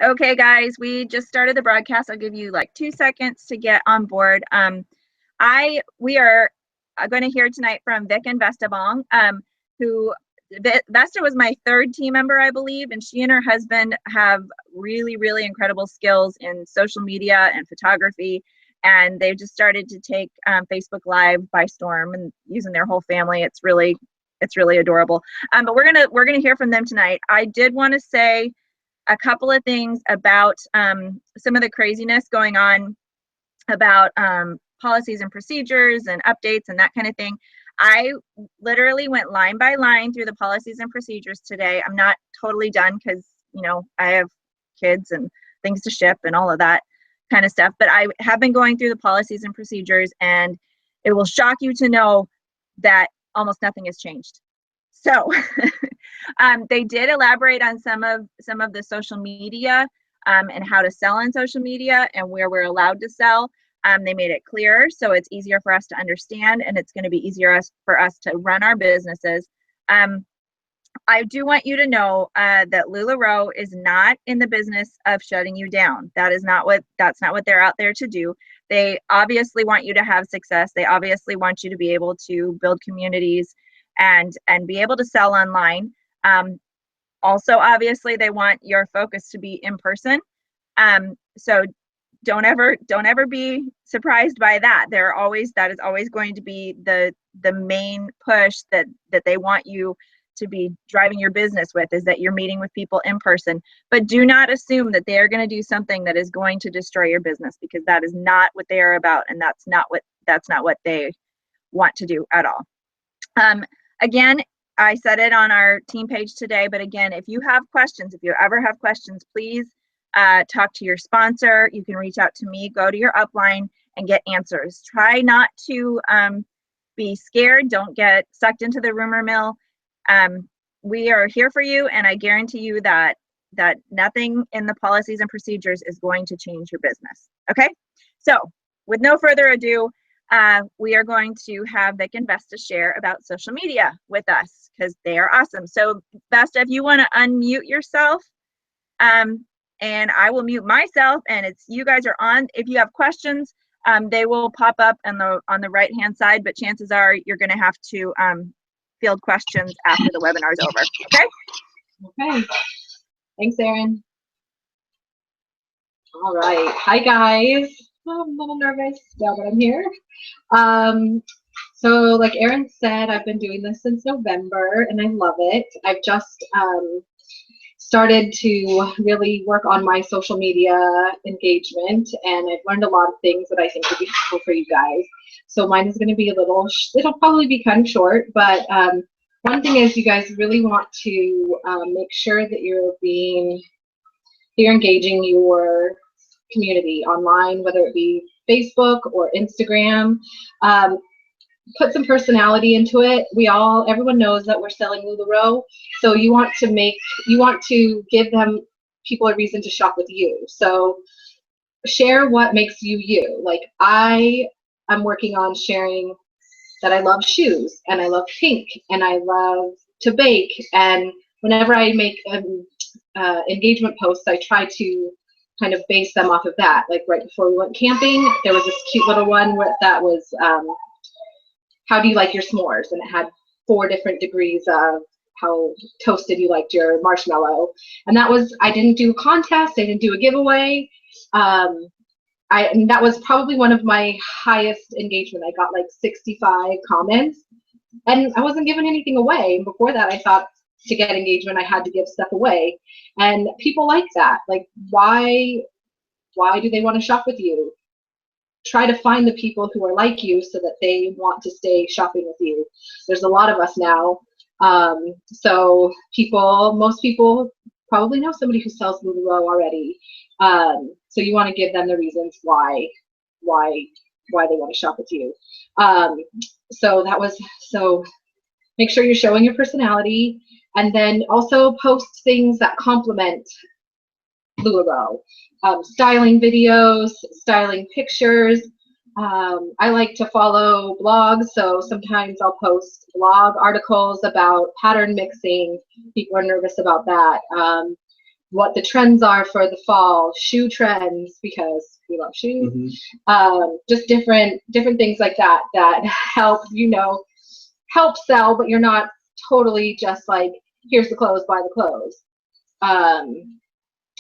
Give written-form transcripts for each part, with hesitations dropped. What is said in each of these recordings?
Okay, guys, we just started the broadcast. I'll give you like 2 seconds to get on board. We are going to hear tonight from Vic and Vesta who Vesta was my third team member, I believe, and she and her husband have really, really incredible skills in social media and photography, and they've just started to take Facebook Live by storm and using their whole family. It's really adorable. But we're gonna hear from them tonight. I did want to say a couple of things about some of the craziness going on about policies and procedures and updates and that kind of thing. I literally went line by line through the policies and procedures today. I'm not totally done because, you know, I have kids and things to ship and all of that kind of stuff. But I have been going through the policies and procedures, and it will shock you to know that almost nothing has changed. So they did elaborate on some of the social media and how to sell on social media and where we're allowed to sell. They made it clearer, so it's easier for us to understand, and it's going to be easier for us to run our businesses. I do want you to know that LuLaRoe is not in the business of shutting you down. That's not what they're out there to do. They obviously want you to have success. They obviously want you to be able to build communities and be able to sell online. Also, obviously, they want your focus to be in person. So don't ever be surprised by that. That is always going to be the main push that they want you to be driving your business with, is that you're meeting with people in person. But do not assume that they are going to do something that is going to destroy your business, because that is not what they are about, and that's not what they want to do at all. Again, I said it on our team page today, but again, if you ever have questions, please talk to your sponsor. You can reach out to me, go to your upline and get answers. Try not to be scared. Don't get sucked into the rumor mill. We are here for you, and I guarantee you that nothing in the policies and procedures is going to change your business. Okay? So with no further ado, we are going to have Vic and Vesta share about social media with us, because they are awesome. So Vesta, if you want to unmute yourself, and I will mute myself, and you guys are on. If you have questions, they will pop up on the right hand side, but chances are you're going to have to field questions after the webinar is over. Okay. Thanks, Erin. All right. Hi, guys. I'm a little nervous now that I'm here. So like Erin said, I've been doing this since November, and I love it. I've just started to really work on my social media engagement, and I've learned a lot of things that I think would be helpful for you guys. So mine is going to be it'll probably be kind of short, but one thing is, you guys really want to make sure that you're engaging your community online, whether it be Facebook or Instagram. Put some personality into it. Everyone knows that we're selling LuLaRoe, so you want to give people a reason to shop with you. So share what makes you you. Like, I'm working on sharing that I love shoes, and I love pink, and I love to bake, and whenever I make engagement posts, I try to kind of base them off of that. Like right before we went camping, there was this cute little one that was how do you like your s'mores, and it had 4 different degrees of how toasted you liked your marshmallow. And I didn't do a contest, I didn't do a giveaway. And that was probably one of my highest engagement. I got like 65 comments, and I wasn't giving anything away. And before that, I thought to get engagement, I had to give stuff away. And people like that. Like, why do they want to shop with you? Try to find the people who are like you so that they want to stay shopping with you. There's a lot of us now. So most people probably know somebody who sells LuLaRoe already. So you want to give them the reasons why they want to shop with you. So make sure you're showing your personality, and then also post things that complement LuLaRoe. Styling videos, styling pictures. I like to follow blogs, so sometimes I'll post blog articles about pattern mixing. People are nervous about that. what the trends are for the fall, shoe trends, because we love shoes. Just different things like that help, help sell, but you're not totally just like, here's the clothes, buy the clothes.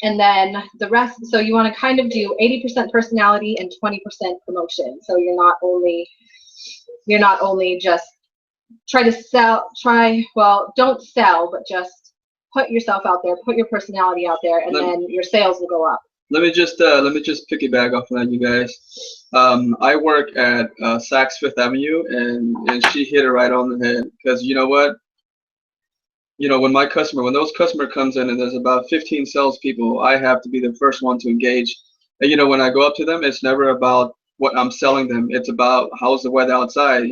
And then the rest, so you want to kind of do 80% personality and 20% promotion. So you're not only just don't sell, but just put yourself out there, put your personality out there, and then your sales will go up. Let me just piggyback off of that, you guys. I work at Saks Fifth Avenue, and she hit it right on the head, because you know what? When those customer comes in and there's about 15 salespeople, I have to be the first one to engage. And when I go up to them, it's never about what I'm selling them. It's about how's the weather outside.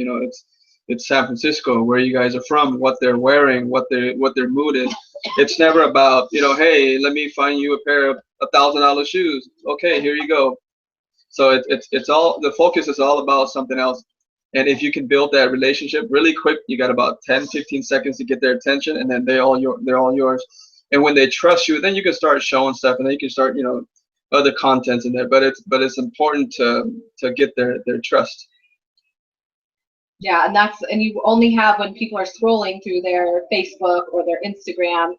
It's San Francisco, where you guys are from, what they're wearing, what their mood is. It's never about, hey, let me find you a pair of $1,000 shoes. Okay, here you go. So it's all, the focus is all about something else. And if you can build that relationship really quick, you got about 10-15 seconds to get their attention, and then they're all yours. And when they trust you, then you can start showing stuff, and then you can start other contents in there. But it's important to get their trust. Yeah, and you only have, when people are scrolling through their Facebook or their Instagram,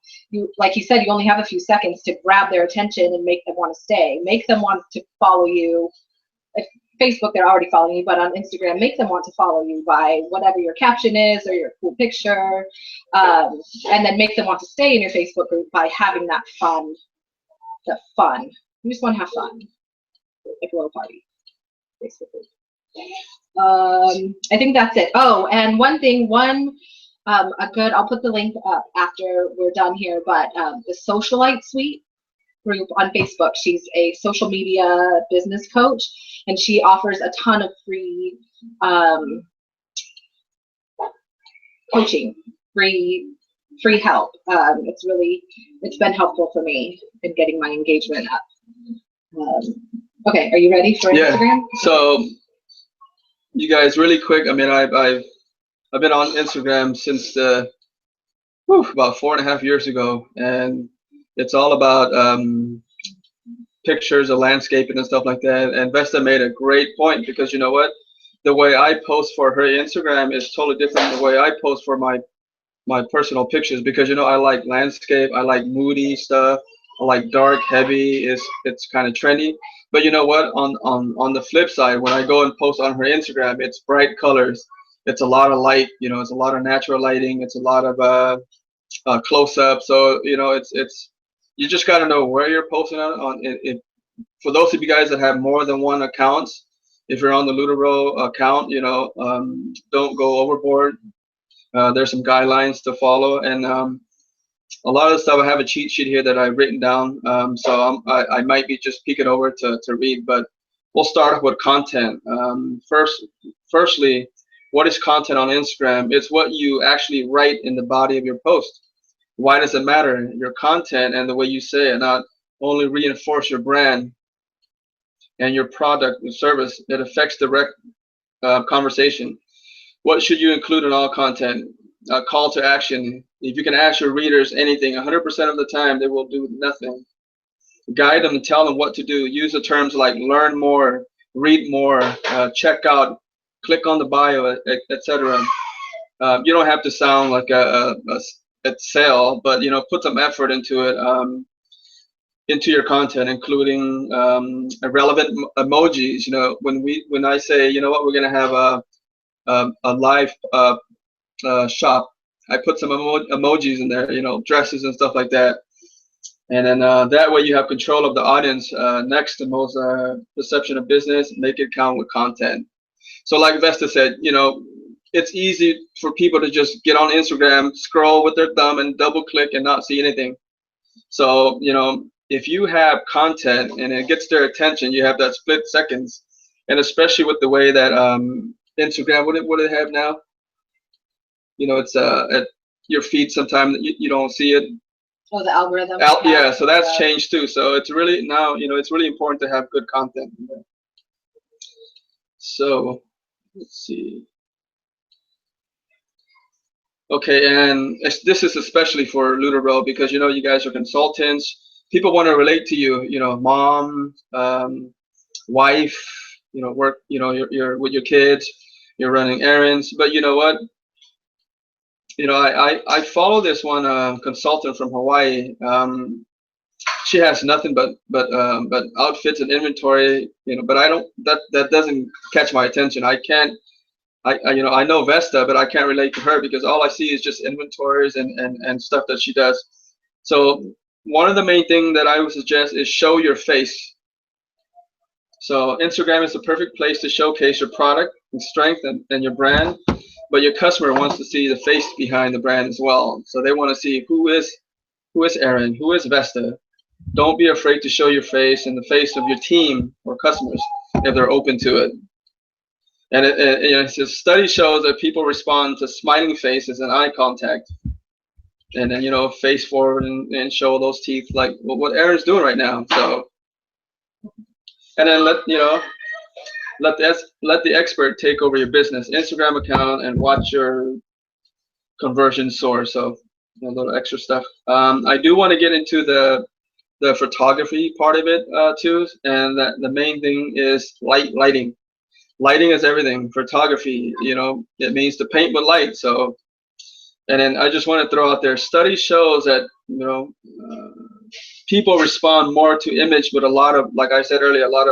like you said, you only have a few seconds to grab their attention and make them want to stay, make them want to follow you. If Facebook, they're already following you, but on Instagram, make them want to follow you by whatever your caption is or your cool picture, and then make them want to stay in your Facebook group by having that fun. You just want to have fun, like a little party, Facebook group. I think that's it. Oh, and I'll put the link up after we're done here, but the Socialite Suite group on Facebook, she's a social media business coach, and she offers a ton of free coaching, free help. It's been helpful for me in getting my engagement up. Okay, are you ready for Instagram? So you guys, really quick, I mean, I've been on Instagram since about 4.5 years ago, and it's all about pictures of landscaping and stuff like that. And Vesta made a great point, because you know what? The way I post for her Instagram is totally different than the way I post for my personal pictures, because I like landscape, I like moody stuff, I like dark, heavy, it's kind of trendy. But you know what? On the flip side, when I go and post on her Instagram, it's bright colors, it's a lot of light, it's a lot of natural lighting, it's a lot of close-up. So it's you just got to know where you're posting on it. For those of you guys that have more than one accounts, if you're on the Ludero account, don't go overboard. There's some guidelines to follow, and a lot of the stuff, I have a cheat sheet here that I've written down, so I might be just peeking over to read, but we'll start off with content. Firstly, what is content on Instagram? It's what you actually write in the body of your post. Why does it matter? Your content and the way you say it not only reinforce your brand and your product and service, it affects direct conversation. What should you include in all content? Call to action. If you can ask your readers anything, 100% of the time they will do nothing. Guide them and tell them what to do. Use the terms like learn more, read more, check out, click on the bio, etc. You don't have to sound like a sale, but put some effort into it, into your content, including relevant emojis. When I say, we're gonna have a live shop, I put some emojis in there, dresses and stuff like that. And then that way you have control of the audience. Next, the most perception of business, make it count with content. So like Vesta said, it's easy for people to just get on Instagram, scroll with their thumb and double click and not see anything. So, if you have content and it gets their attention, you have that split seconds. And especially with the way that Instagram, what do they have now? It's at your feed sometimes you don't see it. Oh, the algorithm. Yeah, so that's changed too. So it's really now, it's really important to have good content. So let's see. Okay, and this is especially for Ludero, because you guys are consultants, people want to relate to you, mom, wife, work, you're with your kids, you're running errands. But you know what? I follow this one consultant from Hawaii. She has nothing but outfits and inventory, but I don't, that doesn't catch my attention. I can't, I know Vesta, but I can't relate to her because all I see is just inventories and stuff that she does. So one of the main thing that I would suggest is show your face. So Instagram is the perfect place to showcase your product and strength and your brand, but your customer wants to see the face behind the brand as well. So they want to see who is Aaron, who is Vesta. Don't be afraid to show your face and the face of your team or customers if they're open to it. And so study shows that people respond to smiling faces and eye contact. And then, face forward and show those teeth like what Aaron's doing right now. So, and then let the expert take over your business Instagram account and watch your conversion soar. So a little extra stuff. I do want to get into the photography part of it too, and that the main thing is lighting. Lighting is everything. Photography, it means to paint with light. So, and then I just want to throw out there, study shows that people respond more to image with a lot of, like I said earlier, a lot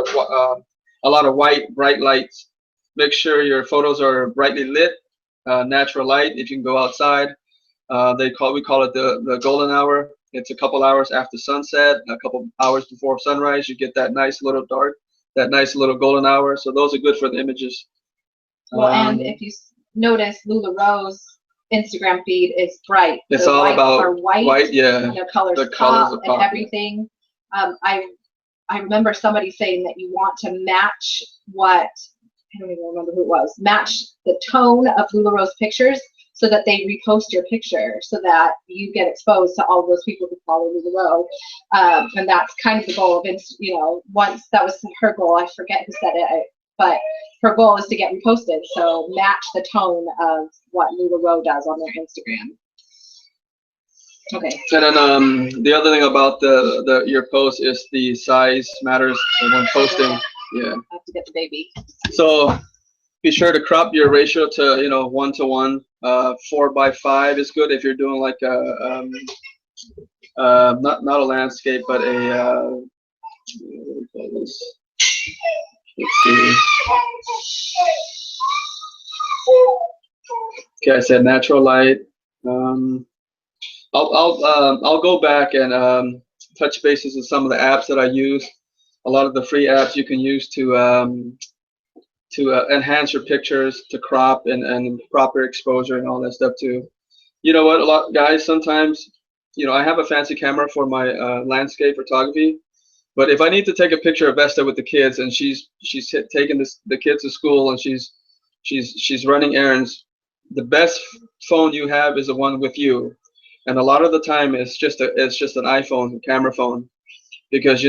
of white, bright lights. Make sure your photos are brightly lit, natural light. If you can go outside, we call it the golden hour. It's a couple hours after sunset, a couple hours before sunrise. You get that nice little dark, that nice little golden hour. So those are good for the images. Well, and if you notice, LuLaRoe's Instagram feed is bright. It's all about white, yeah. And the colors pop and everything. I remember somebody saying that you want to match I don't even remember who it was, match the tone of LuLaRoe's pictures so that they repost your picture so that you get exposed to all of those people who follow LuLaRoe. And that's kind of the goal of, once that was her goal, I forget who said it, but her goal is to get reposted. So match the tone of what LuLaRoe does on their Instagram. Okay. And then the other thing about your post is the size matters when posting. Yeah. I have to get the baby. So be sure to crop your ratio to 1:1. 4:5 is good if you're doing like not a landscape, but a what do we call this? Let's see. Okay, I said natural light. I'll go back and touch bases with some of the apps that I use. A lot of the free apps you can use to enhance your pictures, to crop and proper exposure and all that stuff too. You know what, guys, sometimes, I have a fancy camera for my landscape photography, but if I need to take a picture of Vesta with the kids and she's taking the kids to school and she's running errands, the best phone you have is the one with you. And a lot of the time it's just an iPhone, camera phone, because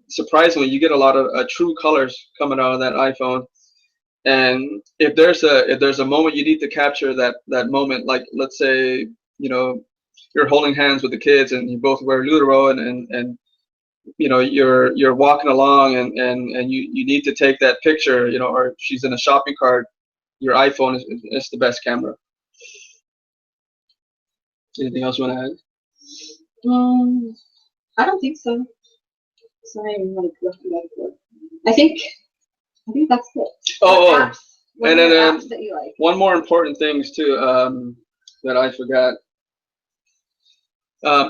surprisingly, you get a lot of true colors coming out of that iPhone. And if there's a moment you need to capture that moment, like let's say you're holding hands with the kids and you both wear LuLaRoe and you're walking along and you need to take that picture, or she's in a shopping cart, your iPhone is the best camera. Anything else you want to add? I don't think so. Sorry, I'm like looking back and forth. I think that's it. And then apps that you like? One more important thing too that I forgot.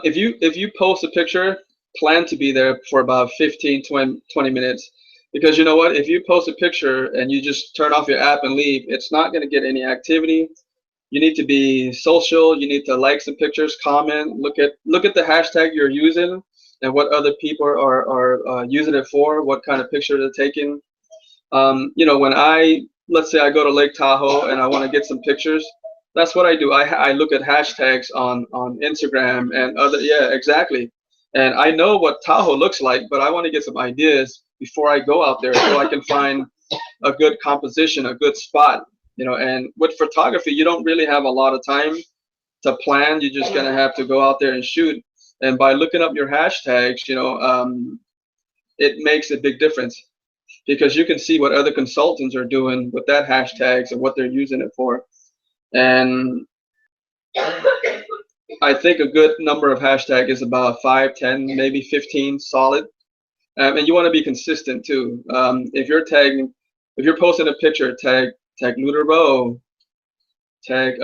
If you post a picture, plan to be there for about 15, 20 minutes, because you know what? If you post a picture and you just turn off your app and leave, it's not going to get any activity. You need to be social. You need to like some pictures, comment, look at the hashtag you're using and what other people are using it for, what kind of picture they're taking. When let's say I go to Lake Tahoe and I want to get some pictures, that's what I do. I look at hashtags on Instagram and other, yeah, exactly. And I know what Tahoe looks like, but I want to get some ideas before I go out there so I can find a good composition, a good spot. And with photography, you don't really have a lot of time to plan. You're just gonna have to go out there and shoot. And by looking up your hashtags, it makes a big difference, because you can see what other consultants are doing with that hashtags and what they're using it for. And I think a good number of hashtag is about 5, 10, maybe 15 solid. And you want to be consistent too. If you're posting a picture, tag Lutero, tag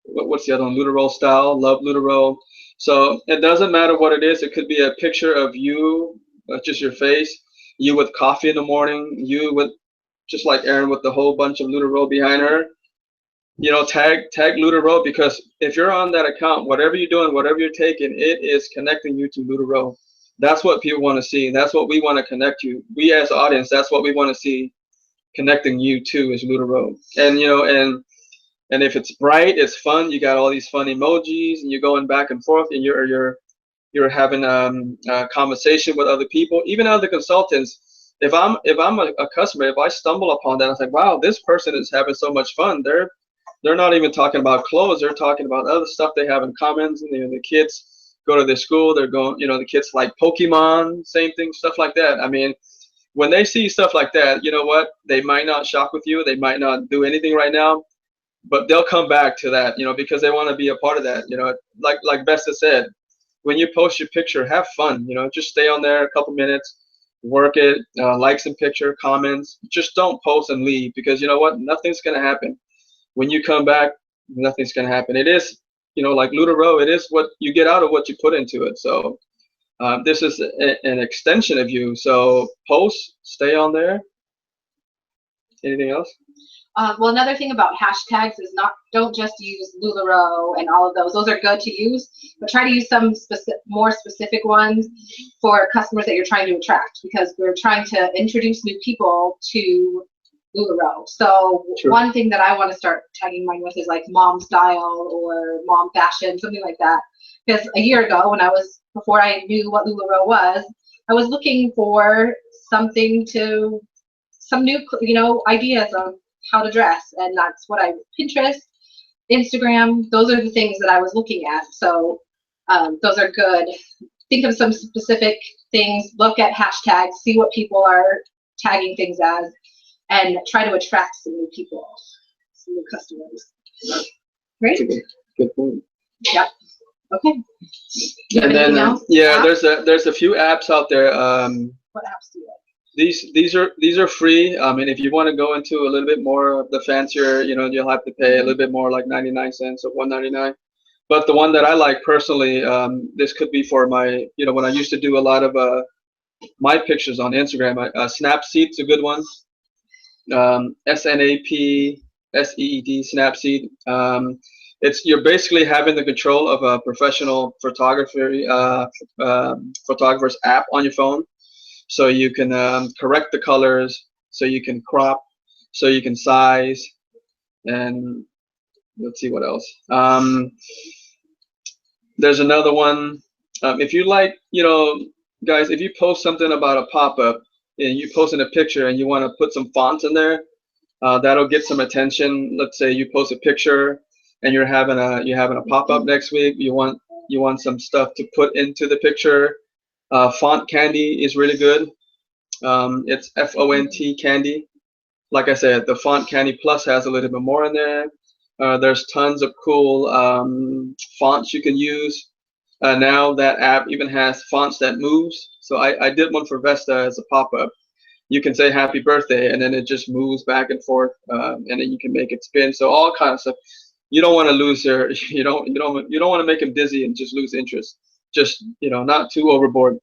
what's the other one? Lutero style, love Lutero. So it doesn't matter what it is. It could be a picture of you, just your face, you with coffee in the morning, you with, just like Erin with the whole bunch of Lutero behind her. Tag Lutero, because if you're on that account, whatever you're doing, whatever you're taking, it is connecting you to Lutero. That's what people want to see. That's what we want to connect you. We as audience, that's what we want to see, connecting you to is Lutero. And if it's bright, it's fun. You got all these fun emojis, and you're going back and forth, and you're having a conversation with other people, even other consultants. If I'm a customer, if I stumble upon that, I was like, wow, this person is having so much fun. They're not even talking about clothes. They're talking about other stuff they have in common. And the kids go to their school. They're going, the kids like Pokemon, same thing, stuff like that. I mean, when they see stuff like that, you know what? They might not shop with you. They might not do anything right now, but they'll come back to that, because they want to be a part of that. Like Vesta said, when you post your picture, have fun. Just stay on there a couple minutes, work it, like some picture, comments. Just don't post and leave, because you know what? Nothing's gonna happen. When you come back, nothing's gonna happen. It is, like Lutero, it is what you get out of what you put into it. So this is an extension of you. So post, stay on there. Anything else? Well, another thing about hashtags is don't just use Lutero and all of those. Those are good to use, but try to use some more specific ones for customers that you're trying to attract, because we're trying to introduce new people to Lutero. So sure. One thing that I want to start tagging mine with is like mom style or mom fashion, something like that. Because a year ago, before I knew what Lutero was, I was looking for some new, ideas of how to dress, and that's what Pinterest, Instagram, those are the things that I was looking at. So those are good. Think of some specific things, look at hashtags, see what people are tagging things as, and try to attract some new people, some new customers. Great. Good point. Yep. Okay. And then there's a few apps out there. What apps do you like? These are free. And if you want to go into a little bit more of the fancier, you'll have to pay a little bit more, like 99 cents or $1.99. But the one that I like personally, this could be for my, when I used to do a lot of my pictures on Instagram. Snapseed's a good one. SNAPSEED, Snapseed. You're basically having the control of a professional photographer's app on your phone. So you can correct the colors, so you can crop, so you can size, and let's see what else. There's another one. If you like, guys, if you post something about a pop-up and you post in a picture and you want to put some fonts in there, that'll get some attention. Let's say you post a picture and you're having a pop-up next week. You want some stuff to put into the picture. Font Candy is really good. It's FONT Candy. Like I said, the Font Candy Plus has a little bit more in there. There's tons of cool fonts you can use. Now that app even has fonts that moves. So I did one for Vesta as a pop-up. You can say happy birthday, and then it just moves back and forth, and then you can make it spin. So all kinds of stuff. You don't want to lose you don't want to make them dizzy and just lose interest. Just not too overboard.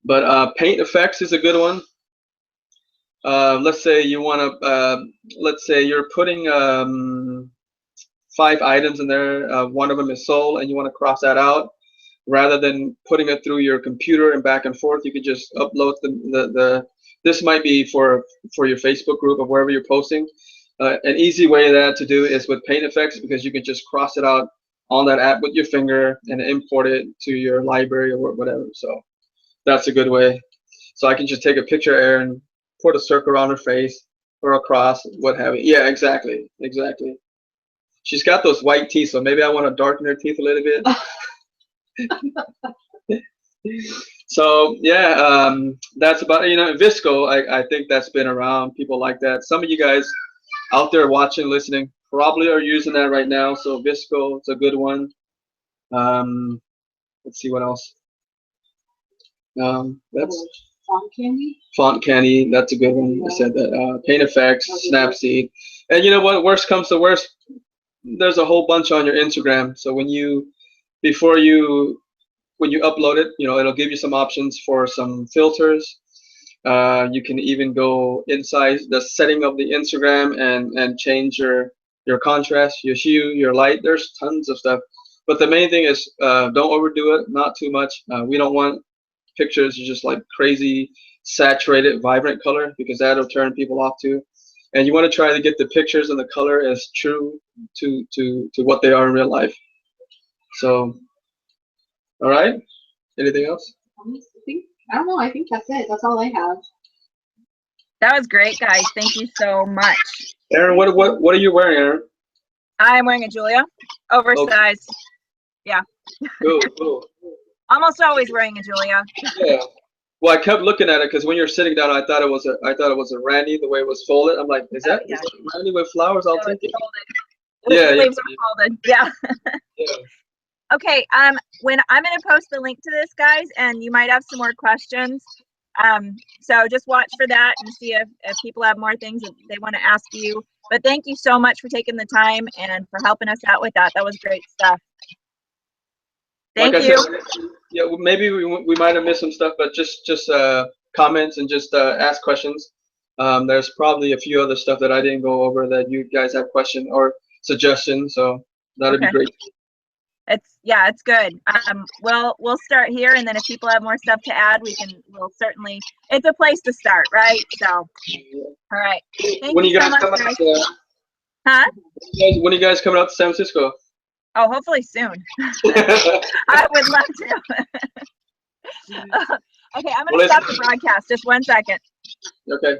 But paint effects is a good one. Let's say you want to. Let's say you're putting 5 items in there. One of them is sold, and you want to cross that out. Rather than putting it through your computer and back and forth, you could just upload the. This might be for your Facebook group or wherever you're posting. An easy way to do is with paint effects, because you can just cross it out on that app with your finger and import it to your library or whatever. So that's a good way. So I can just take a picture of Erin, put a circle around her face or a cross, what have you. Yeah, exactly. She's got those white teeth, so maybe I want to darken her teeth a little bit. So yeah, that's about Visco. I think that's been around. People like that. Some of you guys out there watching, listening, probably are using that right now. So Visco, it's a good one. Let's see what else. That's Font Candy. Font Candy. That's a good one. I said that. Paint Effects, Snapseed, and you know what? Worst comes to worst, there's a whole bunch on your Instagram. So when you upload it, it'll give you some options for some filters. You can even go inside the setting of the Instagram and change your contrast, your hue, your light. There's tons of stuff. But the main thing is don't overdo it, not too much. We don't want pictures just like crazy, saturated, vibrant color because that'll turn people off too. And you want to try to get the pictures and the color as true to what they are in real life. So, all right. Anything else? I don't know. I think that's it. That's all I have. That was great, guys. Thank you so much. Aaron, what are you wearing, Aaron? I'm wearing a Julia, oversized. Okay. Yeah. Cool. Almost always wearing a Julia. Yeah. Well, I kept looking at it because when you're sitting down, I thought it was a Randy the way it was folded. I'm like, is that Randy with flowers? I'll take it. The sleeves are folded. Yeah. Yeah. Okay. When I'm gonna post the link to this, guys, and you might have some more questions. So just watch for that and see if people have more things that they want to ask you. But thank you so much for taking the time and for helping us out with that. That was great stuff. Thank you. Yeah, maybe we might have missed some stuff, but just comments and just ask questions. There's probably a few other stuff that I didn't go over that you guys have questions or suggestions, so that'd be great. It's good. We'll start here, and then if people have more stuff to add, we'll certainly. It's a place to start, right? So, all right. Thank you so much, guys. Huh? When are you guys coming out to San Francisco? Oh, hopefully soon. I would love to. Okay, I'm going to stop the broadcast. Just 1 second. Okay.